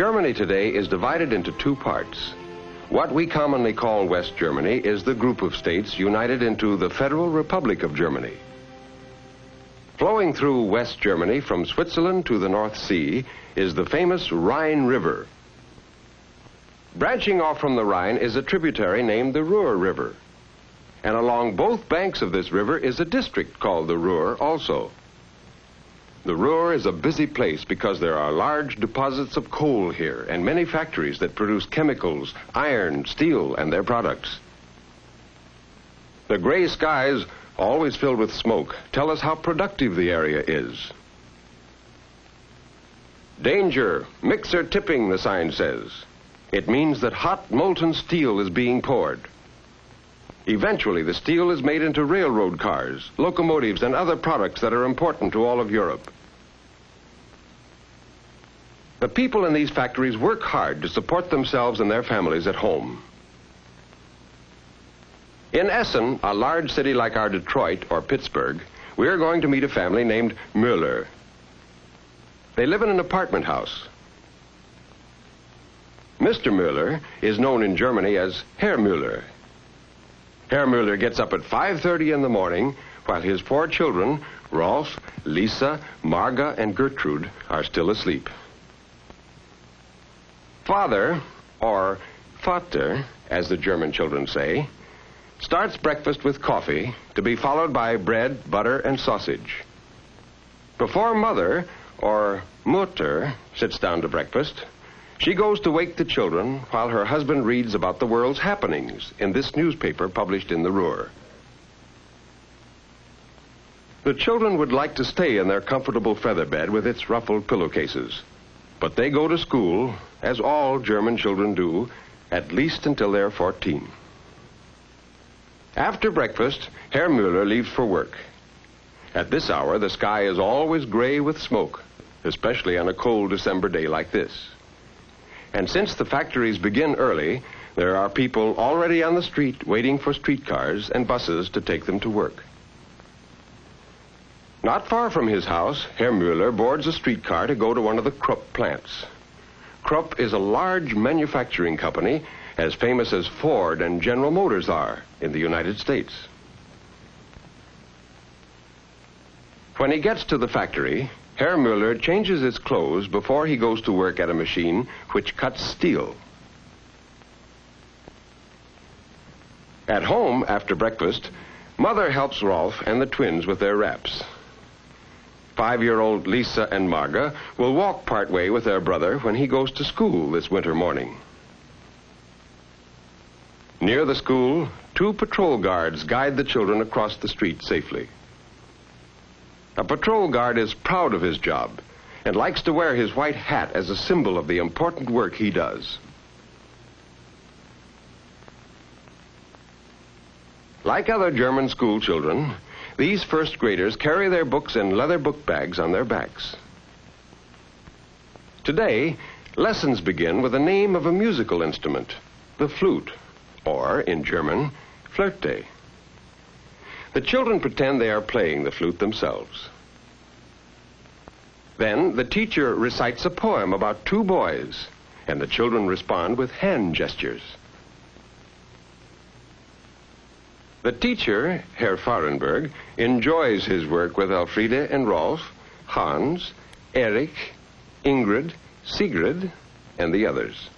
Germany today is divided into two parts. What we commonly call West Germany is the group of states united into the Federal Republic of Germany. Flowing through West Germany from Switzerland to the North Sea is the famous Rhine River. Branching off from the Rhine is a tributary named the Ruhr River. And along both banks of this river is a district called the Ruhr also. The Ruhr is a busy place because there are large deposits of coal here and many factories that produce chemicals, iron, steel, and their products. The gray skies, always filled with smoke, tell us how productive the area is. Danger, mixer tipping, the sign says. It means that hot, molten steel is being poured. Eventually, the steel is made into railroad cars, locomotives, and other products that are important to all of Europe. The people in these factories work hard to support themselves and their families at home. In Essen, a large city like our Detroit or Pittsburgh, we are going to meet a family named Müller. They live in an apartment house. Mr. Müller is known in Germany as Herr Müller. Herr Müller gets up at 5:30 in the morning while his 4 children, Rolf, Lisa, Marga, and Gertrude, are still asleep. Father, or Vater, as the German children say, starts breakfast with coffee to be followed by bread, butter, and sausage. Before Mother, or Mutter, sits down to breakfast, she goes to wake the children while her husband reads about the world's happenings in this newspaper published in the Ruhr. The children would like to stay in their comfortable feather bed with its ruffled pillowcases, but they go to school, as all German children do, at least until they're 14. After breakfast, Herr Müller leaves for work. At this hour, the sky is always gray with smoke, especially on a cold December day like this. And since the factories begin early, there are people already on the street waiting for streetcars and buses to take them to work. Not far from his house, Herr Müller boards a streetcar to go to one of the Krupp plants. Krupp is a large manufacturing company as famous as Ford and General Motors are in the United States. When he gets to the factory, Herr Müller changes his clothes before he goes to work at a machine which cuts steel. At home, after breakfast, Mother helps Rolf and the twins with their wraps. 5-year-old Lisa and Marga will walk part way with their brother when he goes to school this winter morning. Near the school, 2 patrol guards guide the children across the street safely. A patrol guard is proud of his job and likes to wear his white hat as a symbol of the important work he does. Like other German school children, these first graders carry their books in leather book bags on their backs. Today, lessons begin with the name of a musical instrument, the flute, or, in German, Flöte. The children pretend they are playing the flute themselves. Then the teacher recites a poem about 2 boys, and the children respond with hand gestures. The teacher, Herr Fahrenberg, enjoys his work with Elfriede and Rolf, Hans, Erich, Ingrid, Sigrid, and the others.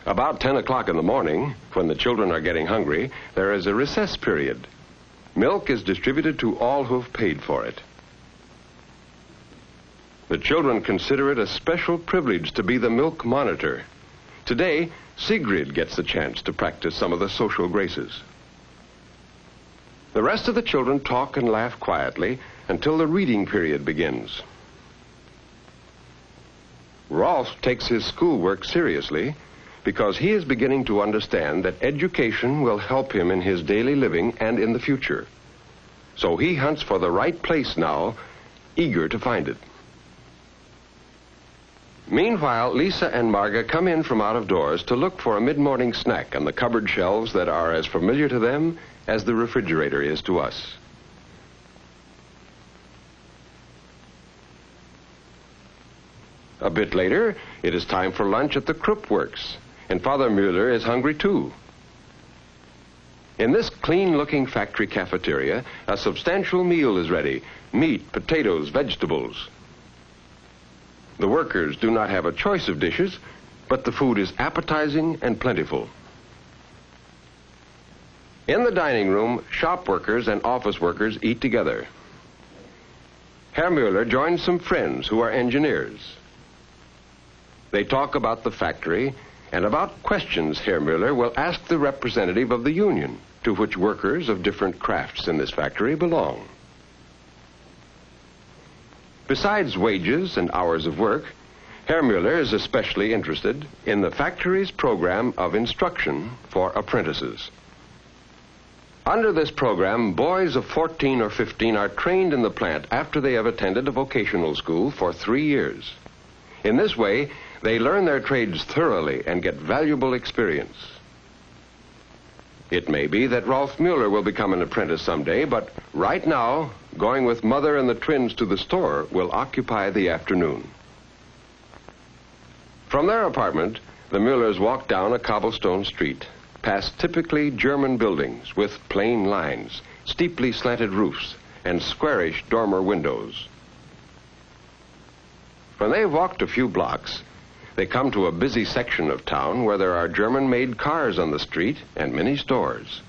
About 10 o'clock in the morning, when the children are getting hungry, there is a recess period. Milk is distributed to all who've paid for it. The children consider it a special privilege to be the milk monitor. Today, Sigrid gets the chance to practice some of the social graces. The rest of the children talk and laugh quietly until the reading period begins. Rolf takes his schoolwork seriously because he is beginning to understand that education will help him in his daily living and in the future. So he hunts for the right place now, eager to find it. Meanwhile, Lisa and Marga come in from out of doors to look for a mid-morning snack on the cupboard shelves that are as familiar to them as the refrigerator is to us. A bit later, it is time for lunch at the Krupp Works, and Father Müller is hungry too. In this clean-looking factory cafeteria, a substantial meal is ready: meat, potatoes, vegetables. The workers do not have a choice of dishes, but the food is appetizing and plentiful. In the dining room, shop workers and office workers eat together. Herr Müller joins some friends who are engineers. They talk about the factory and about questions Herr Müller will ask the representative of the union, to which workers of different crafts in this factory belong. Besides wages and hours of work, Herr Müller is especially interested in the factory's program of instruction for apprentices. Under this program, boys of 14 or 15 are trained in the plant after they have attended a vocational school for 3 years. In this way, they learn their trades thoroughly and get valuable experience. It may be that Rolf Müller will become an apprentice someday, but right now, going with Mother and the twins to the store will occupy the afternoon. From their apartment, the Müllers walk down a cobblestone street, past typically German buildings with plain lines, steeply slanted roofs, and squarish dormer windows. When they've walked a few blocks, they come to a busy section of town where there are German-made cars on the street and many stores.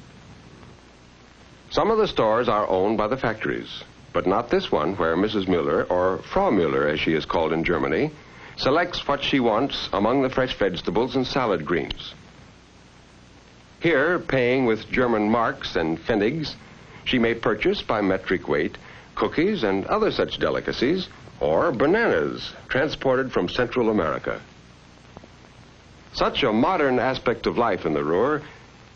Some of the stores are owned by the factories, but not this one where Mrs. Müller, or Frau Müller as she is called in Germany, selects what she wants among the fresh vegetables and salad greens. Here, paying with German marks and pfennigs, she may purchase by metric weight cookies and other such delicacies, or bananas transported from Central America. Such a modern aspect of life in the Ruhr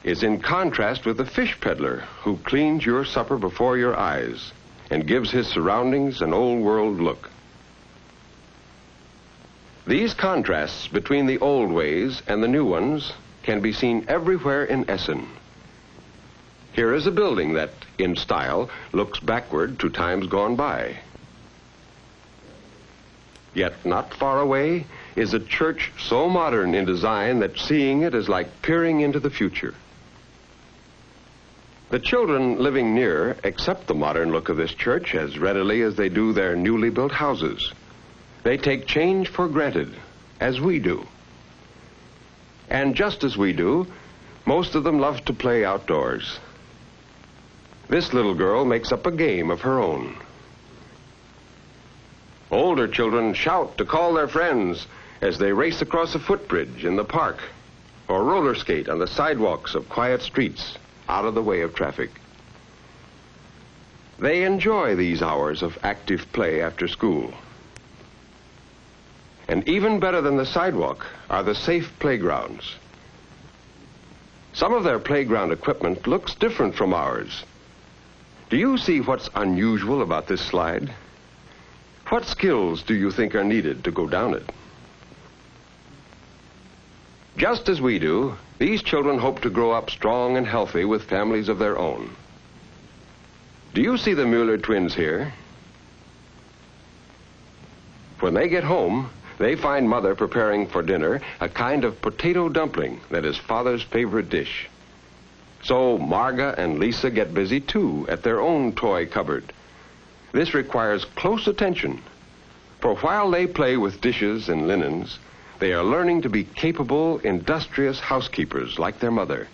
is in contrast with the fish peddler who cleans your supper before your eyes and gives his surroundings an old-world look. These contrasts between the old ways and the new ones can be seen everywhere in Essen. Here is a building that, in style, looks backward to times gone by. Yet not far away is a church so modern in design that seeing it is like peering into the future. The children living near accept the modern look of this church as readily as they do their newly built houses. They take change for granted, as we do. And just as we do, most of them love to play outdoors. This little girl makes up a game of her own. Older children shout to call their friends as they race across a footbridge in the park or roller skate on the sidewalks of quiet streets out of the way of traffic. They enjoy these hours of active play after school. And even better than the sidewalk are the safe playgrounds. Some of their playground equipment looks different from ours. Do you see what's unusual about this slide? What skills do you think are needed to go down it? Just as we do, these children hope to grow up strong and healthy with families of their own. Do you see the Müller twins here? When they get home, they find Mother preparing for dinner a kind of potato dumpling that is Father's favorite dish. So Marga and Lisa get busy too at their own toy cupboard. This requires close attention, for while they play with dishes and linens, they are learning to be capable, industrious housekeepers like their mother.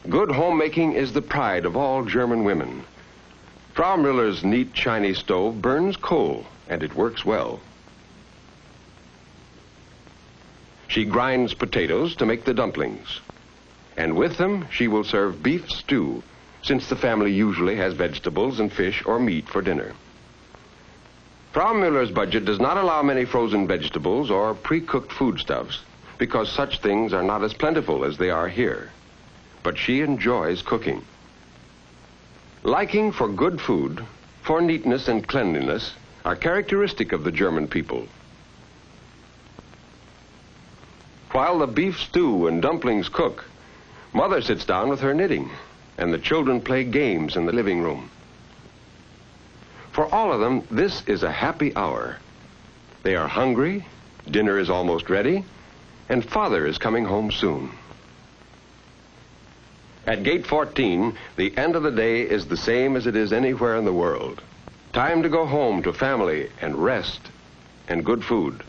Good homemaking is the pride of all German women. Frau Müller's neat Chinese stove burns coal, and it works well. She grinds potatoes to make the dumplings, and with them she will serve beef stew, since the family usually has vegetables and fish or meat for dinner. Frau Müller's budget does not allow many frozen vegetables or pre-cooked foodstuffs, because such things are not as plentiful as they are here. But she enjoys cooking. Liking for good food, for neatness and cleanliness, are characteristic of the German people. While the beef stew and dumplings cook, Mother sits down with her knitting, and the children play games in the living room. For all of them, this is a happy hour. They are hungry, dinner is almost ready, and Father is coming home soon. At gate 14, the end of the day is the same as it is anywhere in the world. Time to go home to family and rest and good food.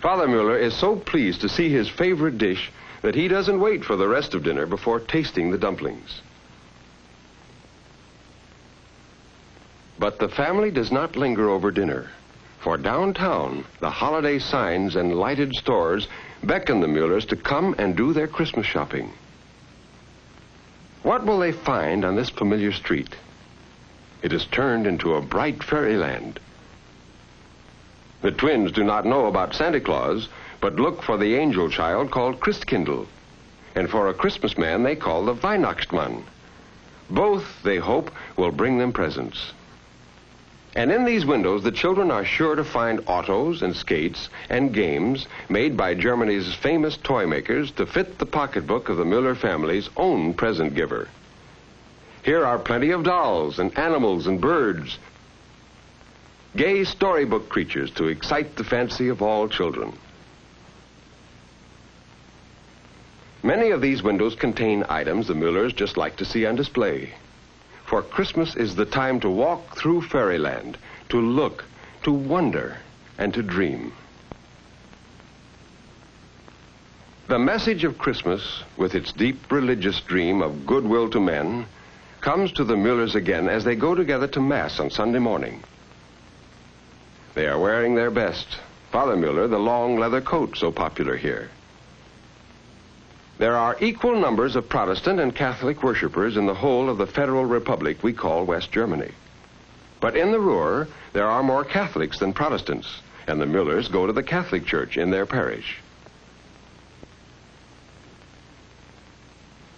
Father Mueller is so pleased to see his favorite dish that he doesn't wait for the rest of dinner before tasting the dumplings. But the family does not linger over dinner, for downtown, the holiday signs and lighted stores beckon the Muellers to come and do their Christmas shopping. What will they find on this familiar street? It is turned into a bright fairyland. The twins do not know about Santa Claus, but look for the angel child called Christkindl, and for a Christmas man they call the Weihnachtsmann. Both, they hope, will bring them presents. And in these windows, the children are sure to find autos and skates and games made by Germany's famous toy makers to fit the pocketbook of the Mueller family's own present giver. Here are plenty of dolls and animals and birds, gay storybook creatures to excite the fancy of all children. Many of these windows contain items the Muellers just like to see on display. For Christmas is the time to walk through fairyland, to look, to wonder, and to dream. The message of Christmas, with its deep religious dream of goodwill to men, comes to the Muellers again as they go together to Mass on Sunday morning. They are wearing their best. Father Mueller, the long leather coat so popular here. There are equal numbers of Protestant and Catholic worshipers in the whole of the federal republic we call West Germany. But in the Ruhr, there are more Catholics than Protestants, and the Muellers go to the Catholic church in their parish.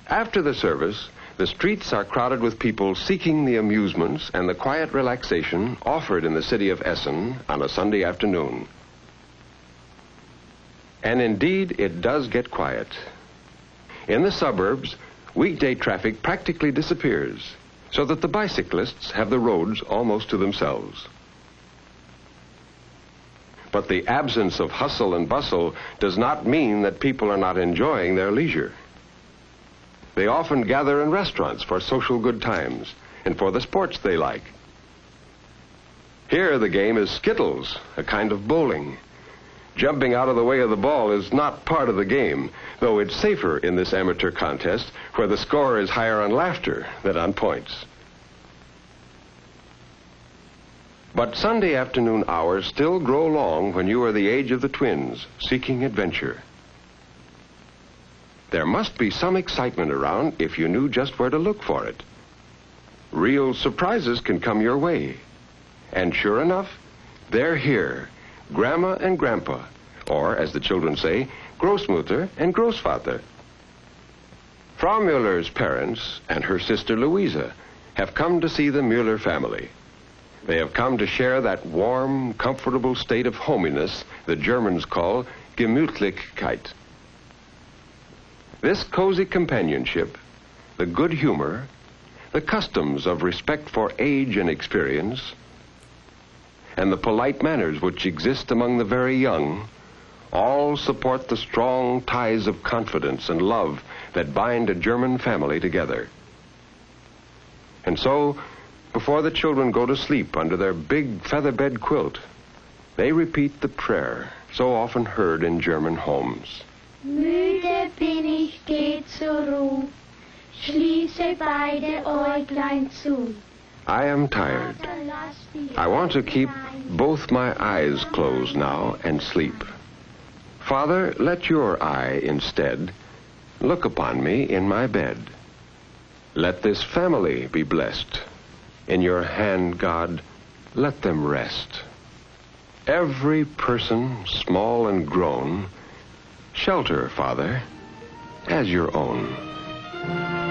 After the service, the streets are crowded with people seeking the amusements and the quiet relaxation offered in the city of Essen on a Sunday afternoon. And indeed, it does get quiet. In the suburbs, weekday traffic practically disappears, so that the bicyclists have the roads almost to themselves. But the absence of hustle and bustle does not mean that people are not enjoying their leisure. They often gather in restaurants for social good times and for the sports they like. Here the game is skittles, a kind of bowling. Jumping out of the way of the ball is not part of the game, though it's safer in this amateur contest where the score is higher on laughter than on points. But Sunday afternoon hours still grow long when you are the age of the twins, seeking adventure. There must be some excitement around if you knew just where to look for it. Real surprises can come your way. And sure enough, they're here. Grandma and Grandpa, or as the children say, Großmutter and Großvater. Frau Mueller's parents and her sister Louisa have come to see the Mueller family. They have come to share that warm, comfortable state of hominess the Germans call Gemütlichkeit. This cozy companionship, the good humor, the customs of respect for age and experience, and the polite manners which exist among the very young, all support the strong ties of confidence and love that bind a German family together. And so, before the children go to sleep under their big feather bed quilt, they repeat the prayer so often heard in German homes. Müde bin ich, geh zur Ruh, schließe beide Äuglein zu. I am tired. I want to keep both my eyes closed now and sleep. Father, let your eye instead look upon me in my bed. Let this family be blessed. In your hand, God, let them rest. Every person, small and grown, shelter, Father, as your own.